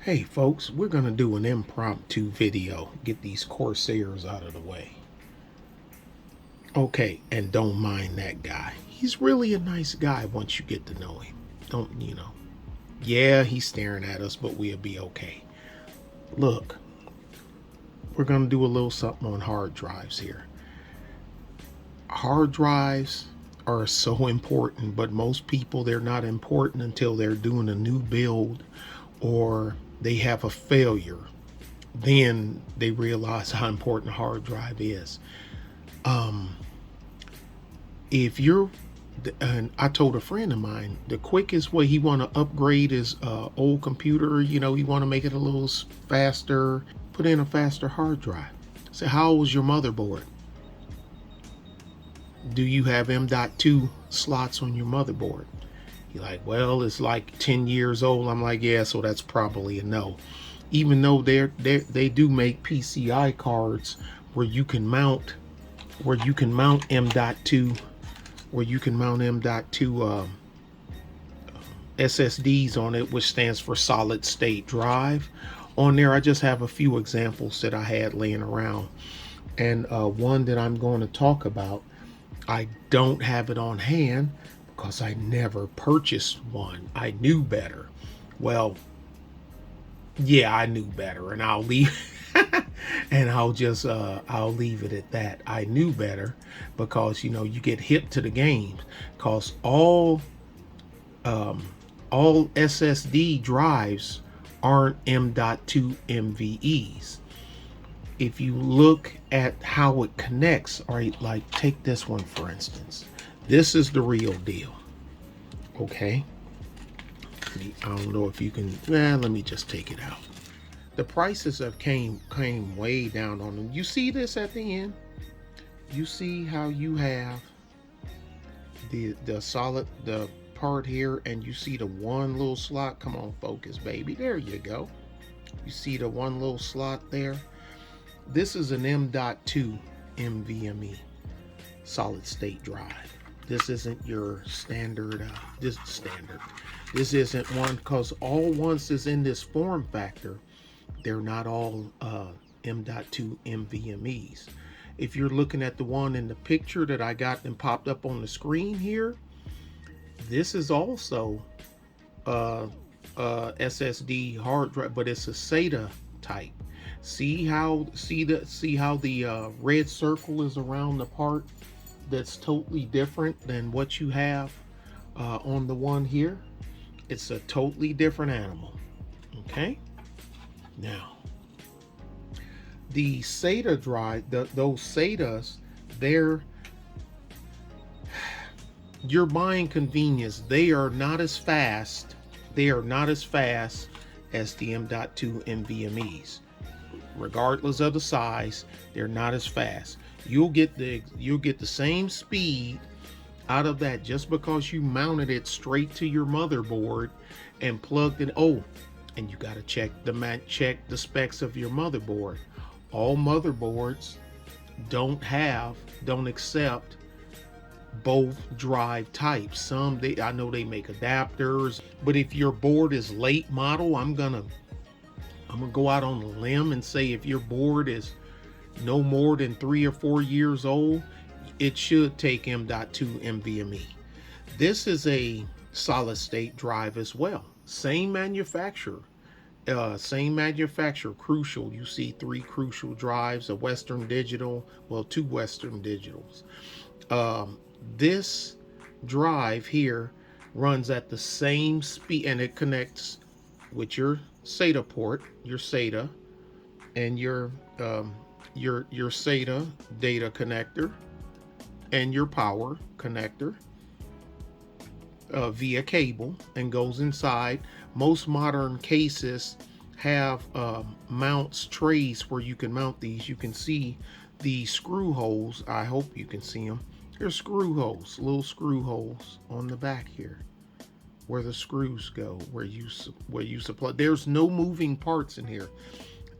Hey folks, we're gonna do an impromptu video. Get these Corsairs out of the way. Okay, and don't mind that guy. He's really a nice guy once you get to know him. Don't. Yeah, he's staring at us, but we'll be okay. Look, we're gonna do a little something on hard drives here. Hard drives are so important, but most people, they're not important until they're doing a new build or they have a failure. Then they realize how important a hard drive is. Um, if you're, and I told a friend of mine, the quickest way he want to upgrade his old computer, he want to make it a little faster, put in a faster hard drive. Say, how old is your motherboard? Do you have M.2 slots on your motherboard? You're like, well, it's like 10 years old. I'm like, yeah, so that's probably a no. Even though they do make PCI cards where you can mount M.2, where you can mount M.2 SSDs on it, which stands for solid state drive. On there, I just have a few examples that I had laying around, and one that I'm going to talk about, I don't have it on hand because I never purchased one. I knew better. Well, yeah, I knew better, and I'll leave and I'll leave it at that. I knew better because you get hip to the games, because all SSD drives aren't M.2 MVEs. If you look at how it connects, all right, like take this one for instance. This is the real deal. Okay. I don't know if you can, let me just take it out. The prices have came way down on them. You see this at the end? You see how you have the part here, and you see the one little slot. Come on, focus, baby. There you go. You see the one little slot there? This is an M.2 NVMe solid state drive. This isn't your standard. This isn't one, because all ones is in this form factor. They're not all M.2 NVMe's. If you're looking at the one in the picture that I got and popped up on the screen here, this is also SSD hard drive, but it's a SATA type. See how the red circle is around the part that's totally different than what you have on the one here. It's a totally different animal. Okay. Now, the SATA drive, those SATAs, you're buying convenience. They are not as fast. They are not as fast as the M.2 NVMe's. Regardless of the size, they're not as fast. You'll get the same speed out of that just because you mounted it straight to your motherboard and plugged it. Oh, and you got to check the specs of your motherboard. All motherboards don't accept both drive types. Some I know they make adapters, but if your board is late model, I'm gonna go out on a limb and say if your board is no more than 3 or 4 years old, it should take M.2 NVMe. This is a solid state drive as well. Same manufacturer. Crucial. You see 3 Crucial drives, a Western Digital, well, 2 Western Digitals. This drive here runs at the same speed, and it connects with your SATA port, your SATA, and your SATA data connector, and your power connector via cable, and goes inside. Most modern cases have mounts, trays where you can mount these. You can see the screw holes. I hope you can see them. There's screw holes, little screw holes on the back here where the screws go, where you supply. There's no moving parts in here.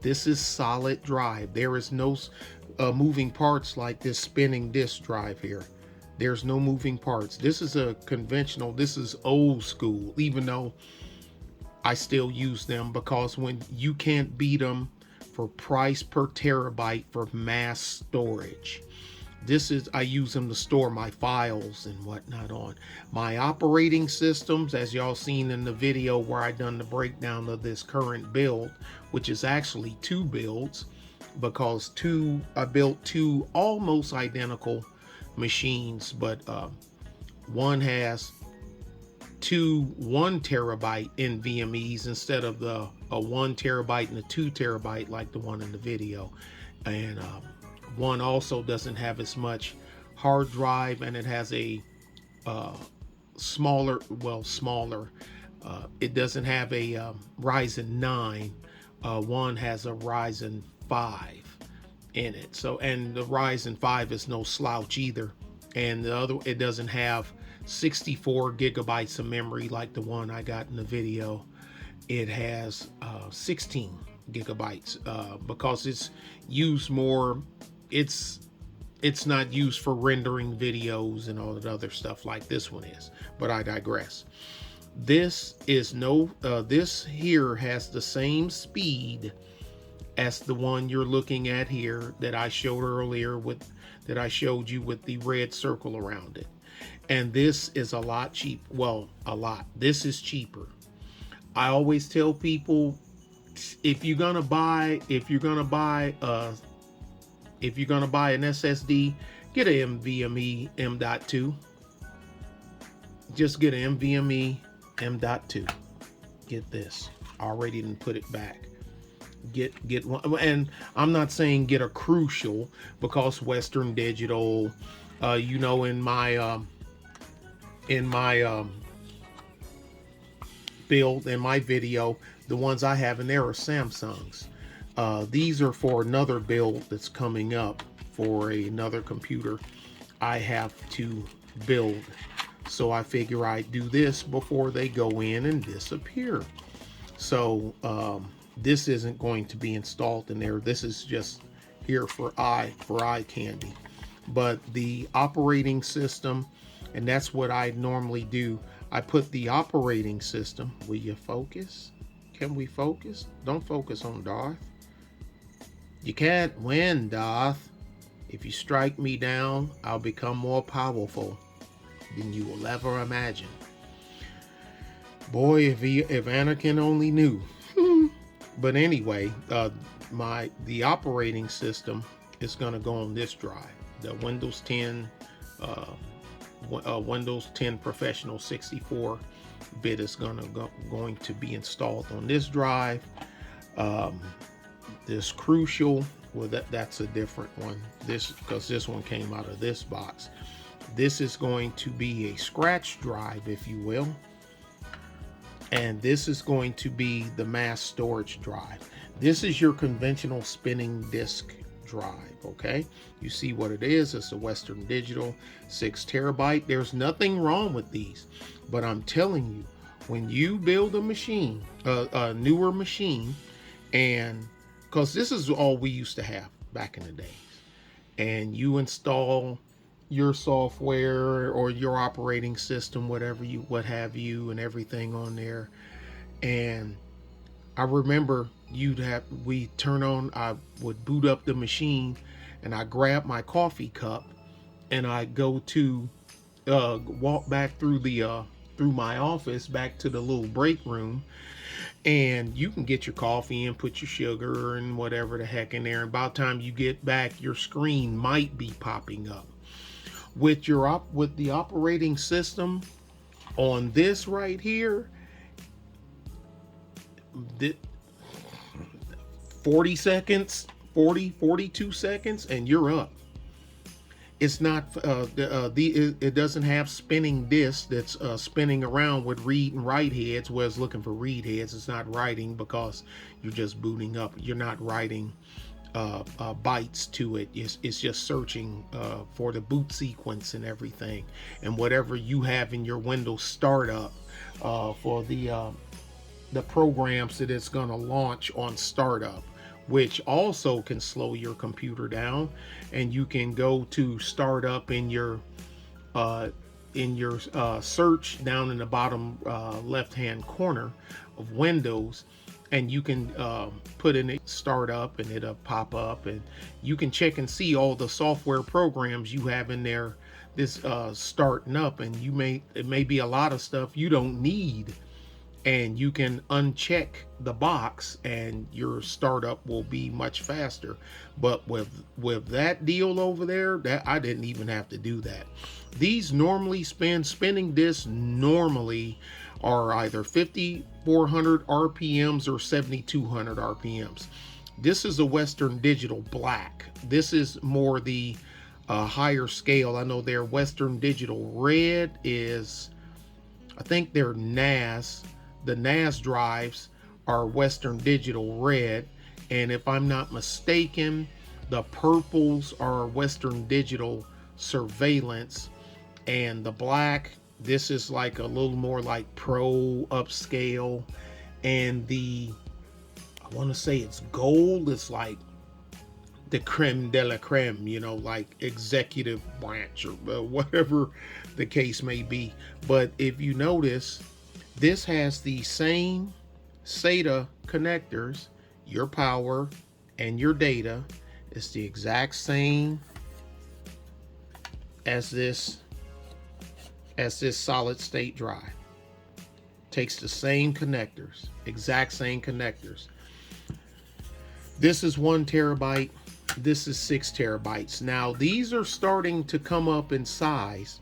This is solid drive. There is no moving parts like this spinning disk drive here. There's no moving parts. This is a conventional, this is old school, even though I still use them because when you can't beat them for price per terabyte for mass storage. This is, I use them to store my files and whatnot on. My operating systems, as y'all seen in the video where I done the breakdown of this current build, which is actually two builds, because I built two almost identical machines, but one has two 1 terabyte NVMe's instead of the a 1 terabyte and a 2 terabyte like the one in the video. And one also doesn't have as much hard drive, and it has a smaller, it doesn't have a Ryzen 9. One has a Ryzen 5 in it. So, and the Ryzen 5 is no slouch either. And the other, it doesn't have 64 gigabytes of memory like the one I got in the video. It has 16 gigabytes because it's used more. It's not used for rendering videos and all that other stuff like this one is, but I digress. This is this here has the same speed as the one you're looking at here that I showed earlier that I showed you with the red circle around it. And this is a lot cheap. Well, a lot. This is cheaper. I always tell people, if you're gonna buy an SSD, get an NVMe M.2. Just get an NVMe M.2. Get this. I already didn't put it back. Get one, and I'm not saying get a Crucial, because Western Digital, you know, in my build, in my video, the ones I have in there are Samsungs. These are for another build that's coming up for another computer I have to build. So I figure I'd do this before they go in and disappear. So this isn't going to be installed in there. This is just here for eye candy. But the operating system, and that's what I normally do. I put the operating system. Will you focus? Can we focus? Don't focus on Darth. You can't win, Darth. If you strike me down, I'll become more powerful than you will ever imagine. Boy, if Anakin only knew. But anyway, the operating system is going to go on this drive. The Windows 10 Professional 64-bit is going to be installed on this drive. This Crucial, well, that's a different one. Because this one came out of this box. This is going to be a scratch drive, if you will. And this is going to be the mass storage drive. This is your conventional spinning disk drive, okay? You see what it is. It's a Western Digital 6 terabyte. There's nothing wrong with these, but I'm telling you, when you build a machine, a newer machine, and because this is all we used to have back in the days, and you install your software or your operating system, what have you, and everything on there. And I remember I would boot up the machine, and I grab my coffee cup, and I go to walk back through my office back to the little break room, and you can get your coffee and put your sugar and whatever the heck in there. And by the time you get back, your screen might be popping up. With the operating system on this right here, 42 seconds, and you're up. It's not it doesn't have spinning disc that's spinning around with read and write heads, where it's looking for read heads. It's not writing because you're just booting up. You're not writing bytes to it. It's just searching for the boot sequence and everything, and whatever you have in your Windows startup for the programs that it's going to launch on startup, which also can slow your computer down. And you can go to startup in your search down in the bottom left hand corner of Windows, and you can put in a startup and it'll pop up, and you can check and see all the software programs you have in there this starting up, and it may be a lot of stuff you don't need, and you can uncheck the box and your startup will be much faster. But with that deal over there, that I didn't even have to do that. These normally spinning discs normally are either 5400 RPMs or 7200 RPMs. This is a Western Digital Black. This is more the higher scale. I know their Western Digital Red is, I think their NAS. The NAS drives are Western Digital Red, and if I'm not mistaken, the purples are Western Digital Surveillance, and the black, this is like a little more like pro upscale, and I want to say it's gold, it's like the creme de la creme, you know, like executive branch or whatever the case may be. But if you notice, this has the same SATA connectors, your power and your data. It's the exact same as this solid state drive. Takes the same connectors, exact same connectors. This is 1 terabyte. This is 6 terabytes. Now these are starting to come up in size.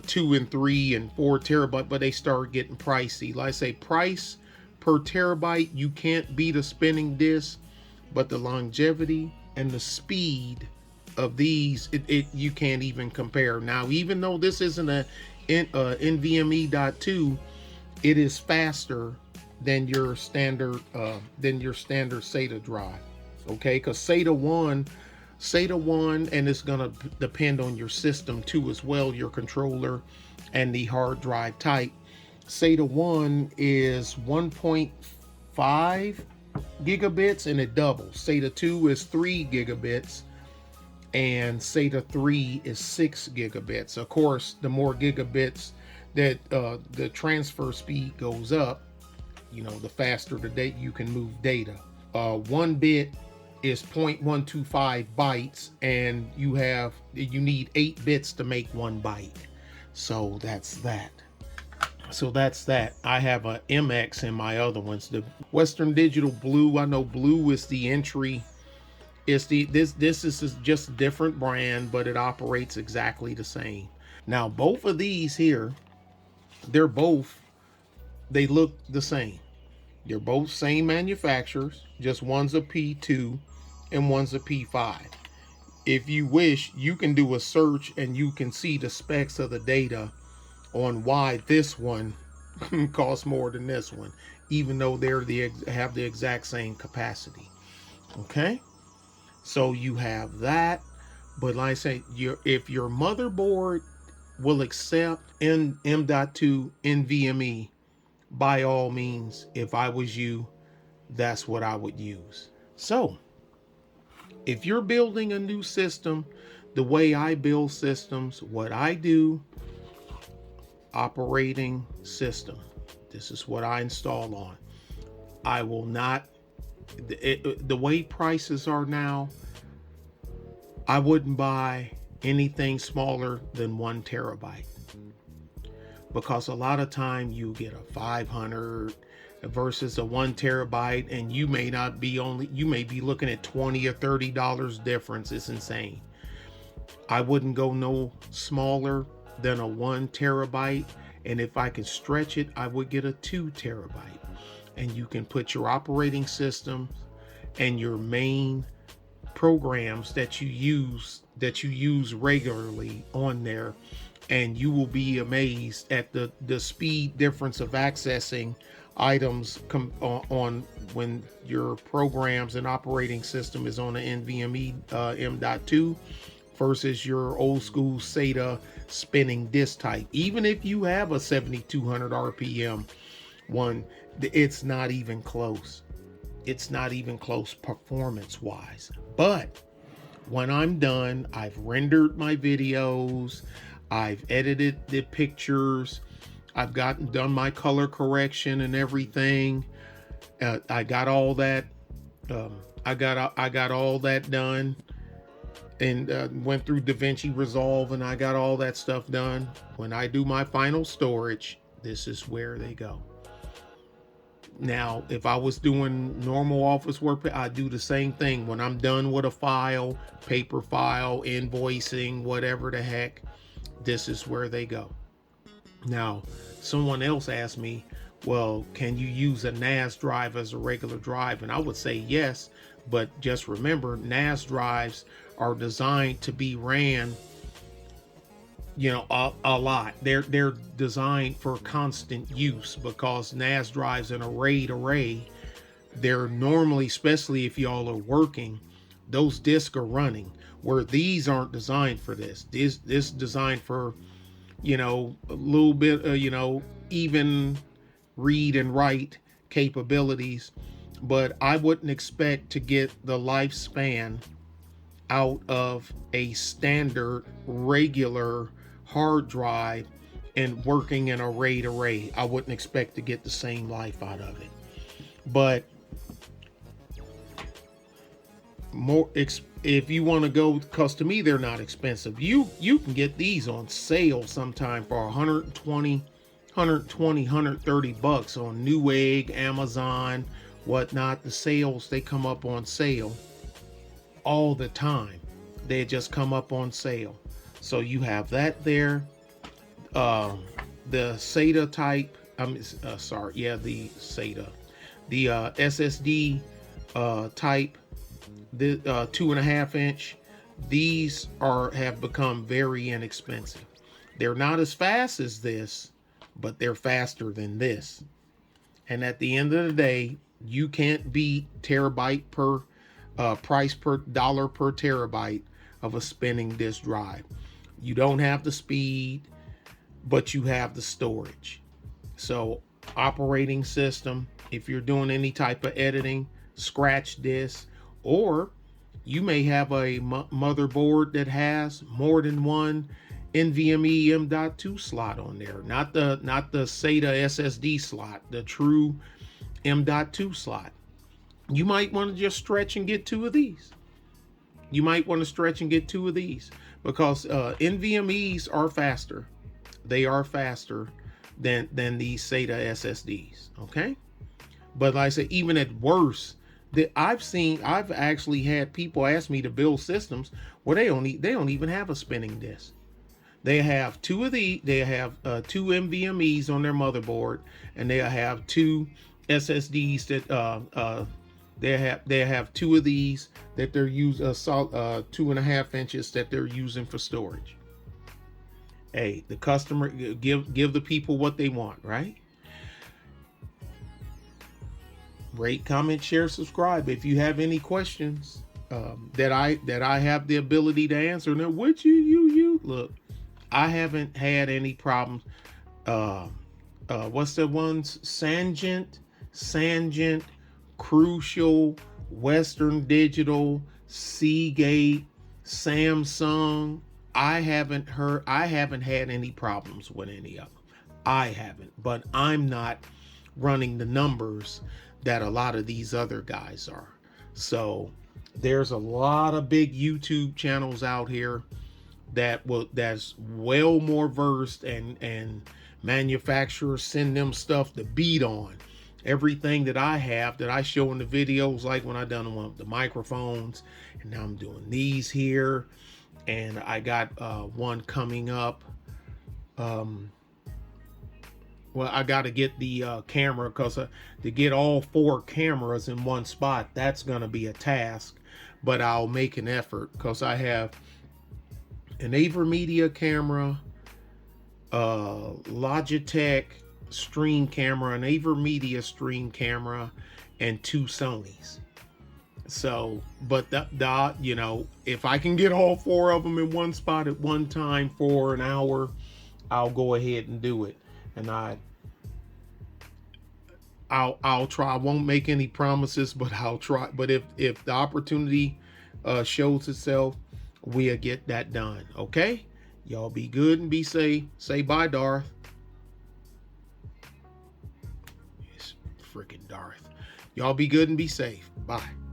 2 and 3 and 4 terabyte, but they start getting pricey. Like I say, price per terabyte, you can't beat a spinning disk, but the longevity and the speed of these, you can't even compare. Now, even though this isn't a NVMe.2, it is faster than your standard SATA drive. Okay, because SATA 1, and it's gonna depend on your system too as well, your controller and the hard drive type. SATA 1 is 1.5 gigabits and it doubles. SATA 2 is 3 gigabits and SATA 3 is 6 gigabits. Of course, the more gigabits that the transfer speed goes up, you know, the faster the data you can move data. 1 bit is 0.125 bytes, and you need 8 bits to make 1 byte. So that's that. I have a MX in my other ones. The Western Digital Blue, I know Blue is the entry. This is just a different brand, but it operates exactly the same. Now both of these here, they look the same. They're both same manufacturers, just one's a P2 and one's a P5. If you wish, you can do a search and you can see the specs of the data on why this one costs more than this one, even though have the exact same capacity. Okay, so you have that. But like I say, if your motherboard will accept M.2 NVMe, by all means, if I was you, that's what I would use. So if you're building a new system, the way I build systems, what I do, operating system, this is what I install on. I will not, the way prices are now, I wouldn't buy anything smaller than 1 terabyte. Because a lot of time you get a 500 versus a 1 terabyte, and you may be looking at $20 or $30 difference. It's insane. I wouldn't go no smaller than a 1 terabyte, and if I can stretch it, I would get a 2 terabyte. And you can put your operating system and your main programs that you use regularly on there, and you will be amazed at the speed difference of accessing items on when your programs and operating system is on an NVMe M.2 versus your old school SATA spinning disk type. Even if you have a 7200 RPM one, it's not even close. It's not even close performance wise. But when I'm done, I've rendered my videos, I've edited the pictures, I've done my color correction and everything. I got all that. I got all that done, and went through DaVinci Resolve, and I got all that stuff done. When I do my final storage, this is where they go. Now, if I was doing normal office work, I do the same thing. When I'm done with a file, paper file, invoicing, whatever the heck, this is where they go. Now, someone else asked me, well, can you use a NAS drive as a regular drive? And I would say yes, but just remember, NAS drives are designed to be ran, a lot. They're designed for constant use, because NAS drives in a RAID array, they're normally, especially if y'all are working, those disks are running, where these aren't designed for this. This is designed for, a little bit, even read and write capabilities, but I wouldn't expect to get the lifespan out of a standard regular hard drive and working in a RAID array. I wouldn't expect to get the same life out of it. But more if you want to go, because to me they're not expensive. You can get these on sale sometime for 120, 130 bucks on Newegg, Amazon, whatnot. The sales, they come up on sale all the time. They just come up on sale. So you have that there. The SATA type, the SATA, the SSD type, the 2.5 inch. These have become very inexpensive. They're not as fast as this, but they're faster than this. And at the end of the day, you can't beat terabyte per price per dollar per terabyte of a spinning disk drive. You don't have the speed, but you have the storage. So operating system, if you're doing any type of editing, scratch this, or you may have a motherboard that has more than one NVMe M.2 slot on there, not the SATA SSD slot, the true M.2 slot. You might want to just stretch and get two of these. Because NVMe's are faster. They are faster than these SATA SSDs. Okay, but like I said, even at worst, I've actually had people ask me to build systems where they don't even have a spinning disk. They have two NVMe's on their motherboard, and they have two SSDs that they have two of these that they're using 2.5 inches that they're using for storage. Hey, the customer, give the people what they want, right? Rate, comment, share, subscribe. If you have any questions that I have the ability to answer, now what you look, I haven't had any problems. What's the ones? Sangent, Crucial, Western Digital, Seagate, Samsung. I haven't had any problems with any of them. I haven't, but I'm not running the numbers that a lot of these other guys are. So there's a lot of big YouTube channels out here that's well more versed, and manufacturers send them stuff to beat on everything that I have, that I show in the videos, like when I done one with the microphones, and now I'm doing these here, and I got one coming up. Well, I got to get the camera, because to get all 4 cameras in one spot, that's going to be a task, but I'll make an effort, because I have an AverMedia camera, Logitech stream camera, an AverMedia stream camera, and 2 Sonys. So, but if I can get all 4 of them in one spot at one time for an hour, I'll go ahead and do it. And I'll try. I won't make any promises, but I'll try. But if the opportunity shows itself, we'll get that done. Okay, y'all be good and be safe. Say bye, Darth. Garth. Y'all be good and be safe. Bye.